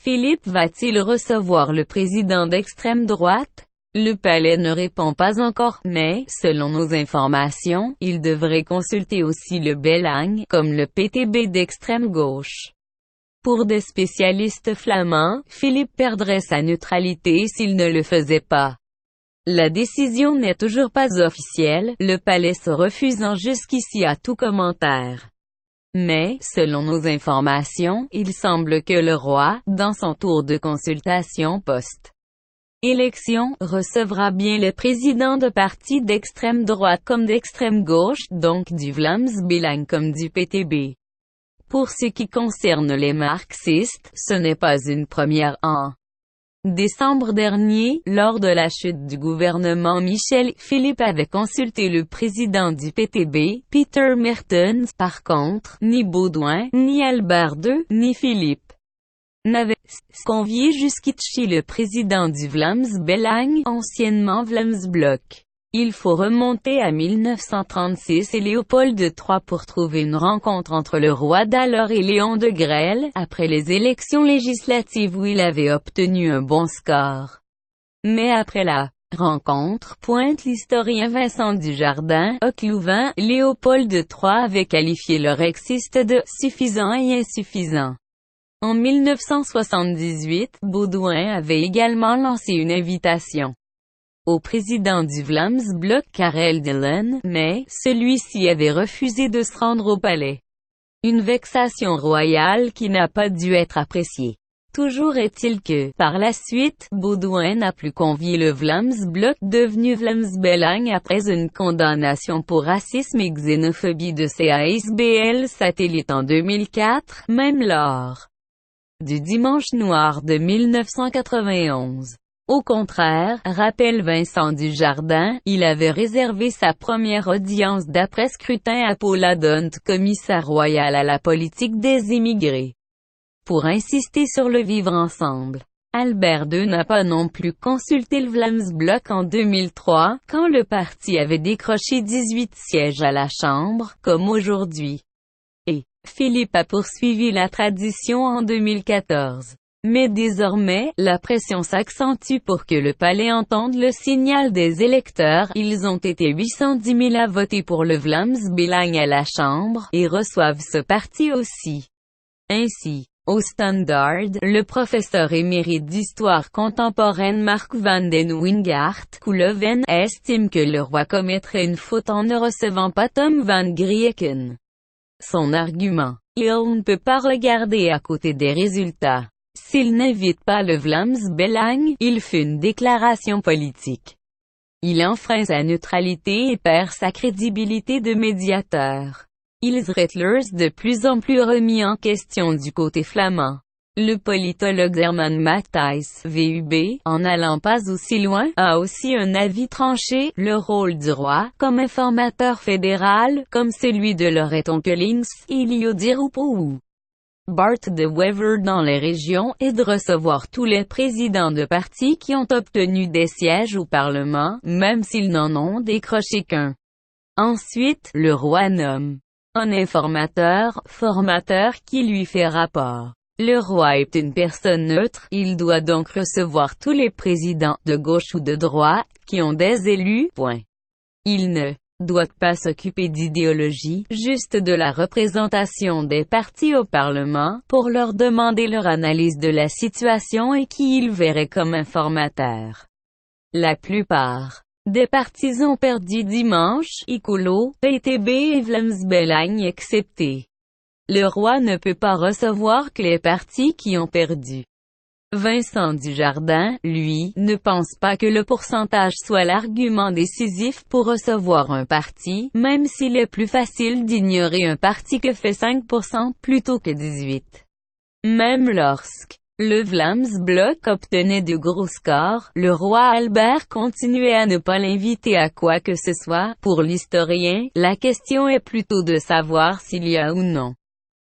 Philippe va-t-il recevoir le président d'extrême droite? Le palais ne répond pas encore, mais, selon nos informations, il devrait consulter aussi le Belang, comme le PTB d'extrême gauche. Pour des spécialistes flamands, Philippe perdrait sa neutralité s'il ne le faisait pas. La décision n'est toujours pas officielle, le palais se refusant jusqu'ici à tout commentaire. Mais, selon nos informations, il semble que le roi, dans son tour de consultation post-élection, recevra bien le président de partis d'extrême droite comme d'extrême gauche, donc du Vlaams Belang comme du PTB. Pour ce qui concerne les marxistes, ce n'est pas une première. En décembre dernier, lors de la chute du gouvernement Michel, Philippe avait consulté le président du PTB, Peter Mertens. Par contre, ni Baudouin, ni Albert II, ni Philippe n'avaient convié jusqu'ici le président du Vlaams Belang, anciennement Vlaams Bloc. Il faut remonter à 1936 et Léopold III pour trouver une rencontre entre le roi d'alors et Léon de Grelle, après les élections législatives où il avait obtenu un bon score. Mais après la rencontre, pointe l'historien Vincent Dujardin, Auclouvin, Léopold III avait qualifié le rexiste de « suffisant et insuffisant ». En 1978, Baudouin avait également lancé une invitation au président du Vlaams Bloc Karel Dillon, mais celui-ci avait refusé de se rendre au palais. Une vexation royale qui n'a pas dû être appréciée. Toujours est-il que, par la suite, Baudouin n'a plus convié le Vlaams Bloc, devenu Vlaams Belang après une condamnation pour racisme et xénophobie de CASBL Satellite en 2004, même lors du Dimanche Noir de 1991. Au contraire, rappelle Vincent Dujardin, il avait réservé sa première audience d'après-scrutin à Paula Dunt, commissaire royal à la politique des immigrés, pour insister sur le vivre ensemble. Albert II n'a pas non plus consulté le Vlaams Bloc en 2003, quand le parti avait décroché 18 sièges à la Chambre, comme aujourd'hui. Et Philippe a poursuivi la tradition en 2014. Mais désormais, la pression s'accentue pour que le palais entende le signal des électeurs. Ils ont été 810 000 à voter pour le Vlaams Belang à la Chambre, et reçoivent ce parti aussi. Ainsi, au Standard, le professeur émérite d'histoire contemporaine Mark van den Wingart Koeloven estime que le roi commettrait une faute en ne recevant pas Tom van Grieken. Son argument: il ne peut pas regarder à côté des résultats. S'il n'invite pas le Vlaams Belang, il fait une déclaration politique. Il enfreint sa neutralité et perd sa crédibilité de médiateur. Ils Retlers de plus en plus remis en question du côté flamand. Le politologue Herman Matthijs, VUB, en n'allant pas aussi loin, a aussi un avis tranché. Le rôle du roi, comme informateur fédéral, comme celui de Laurent Onkelings, Elio Di Rupo ou Bart de Wever dans les régions, est de recevoir tous les présidents de partis qui ont obtenu des sièges au Parlement, même s'ils n'en ont décroché qu'un. Ensuite, le roi nomme un informateur, formateur qui lui fait rapport. Le roi est une personne neutre, il doit donc recevoir tous les présidents, de gauche ou de droite, qui ont des élus, point. Il ne doit pas s'occuper d'idéologie, juste de la représentation des partis au Parlement, pour leur demander leur analyse de la situation et qui il verrait comme informateur. La plupart des partis ont perdu dimanche, Icolo, PTB et Vlaams Belang exceptés. Le roi ne peut pas recevoir que les partis qui ont perdu. Vincent Dujardin, lui, ne pense pas que le pourcentage soit l'argument décisif pour recevoir un parti, même s'il est plus facile d'ignorer un parti que fait 5% plutôt que 18%. Même lorsque le Vlaams Bloc obtenait de gros scores, le roi Albert continuait à ne pas l'inviter à quoi que ce soit. Pour l'historien, la question est plutôt de savoir s'il y a ou non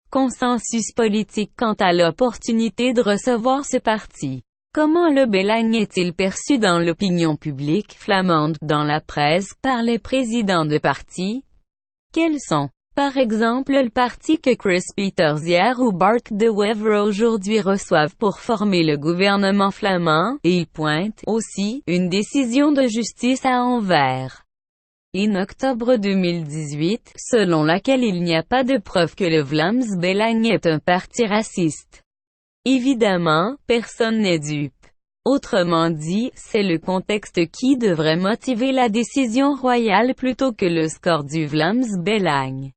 consensus politique quant à l'opportunité de recevoir ce parti. Comment le Belang est-il perçu dans l'opinion publique flamande, dans la presse, par les présidents de partis? Quels sont Par exemple le parti que Chris Peters hier ou Bart de Wever aujourd'hui reçoivent pour former le gouvernement flamand, et il pointe, aussi, une décision de justice à Anvers. En octobre 2018, selon laquelle il n'y a pas de preuve que le Vlaams Belang est un parti raciste. Évidemment, personne n'est dupe. Autrement dit, c'est le contexte qui devrait motiver la décision royale plutôt que le score du Vlaams Belang.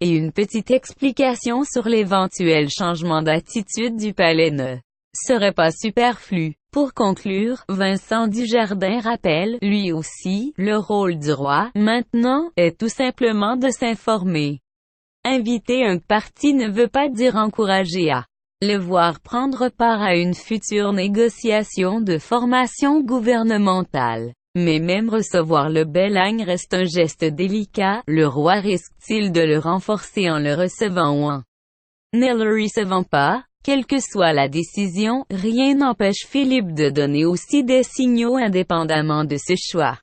Et une petite explication sur l'éventuel changement d'attitude du palais ne serait pas superflu. Pour conclure, Vincent Dujardin rappelle, lui aussi, le rôle du roi, maintenant, est tout simplement de s'informer. Inviter un parti ne veut pas dire encourager à le voir prendre part à une future négociation de formation gouvernementale. Mais même recevoir le Belang reste un geste délicat, le roi risque-t-il de le renforcer en le recevant ou en ne le recevant pas? Quelle que soit la décision, rien n'empêche Philippe de donner aussi des signaux indépendamment de ce choix.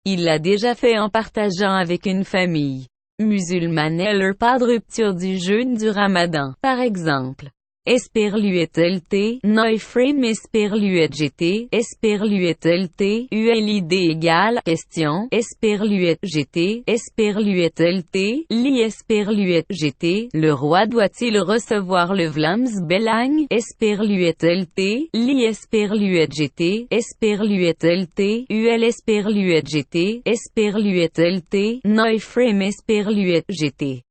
Il l'a déjà fait en partageant avec une famille musulmane leur pas de rupture du jeûne du Ramadan, par exemple. Esperluet-LT, Neuframe Esperluet-GT, Esperluet-LT, ULID égale, question, Esperluet-GT, Esperluet-LT, Li Esperluet-GT, le roi doit-il recevoir le Vlaams Belang, Esperluet-LT, Li Esperluet-GT, Esperluet-LT, UL Esperluet-GT, Esperluet-LT, Neuframe Esperluet-GT.